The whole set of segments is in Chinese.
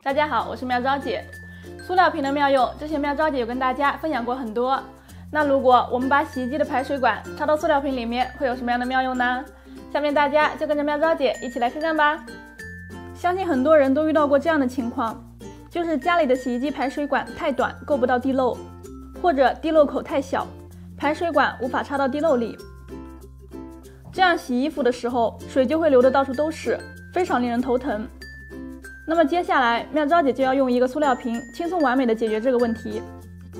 大家好，我是妙招姐。塑料瓶的妙用，之前妙招姐有跟大家分享过很多。那如果我们把洗衣机的排水管插到塑料瓶里面，会有什么样的妙用呢？下面大家就跟着妙招姐一起来看看吧。相信很多人都遇到过这样的情况，就是家里的洗衣机排水管太短，够不到地漏，或者地漏口太小，排水管无法插到地漏里。这样洗衣服的时候，水就会流得到处都是，非常令人头疼。那么接下来，妙招姐就要用一个塑料瓶，轻松完美的解决这个问题。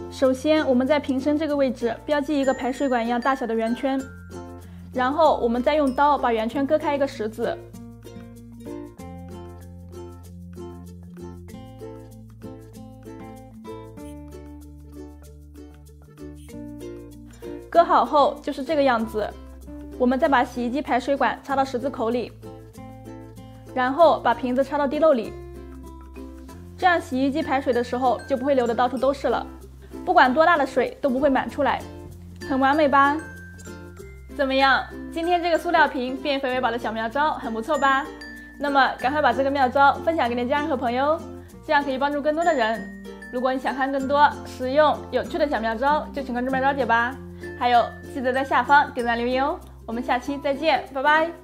首先，我们在瓶身这个位置标记一个排水管一样大小的圆圈，然后我们再用刀把圆圈割开一个十字。割好后就是这个样子。我们再把洗衣机排水管插到十字口里，然后把瓶子插到地漏里，这样洗衣机排水的时候就不会流得到处都是了，不管多大的水都不会满出来，很完美吧？怎么样？今天这个塑料瓶变肥为宝的小妙招很不错吧？那么赶快把这个妙招分享给你的家人和朋友，这样可以帮助更多的人。如果你想看更多实用有趣的小妙招，就请关注妙招姐吧。还有记得在下方点赞留言哦。我们下期再见，拜拜。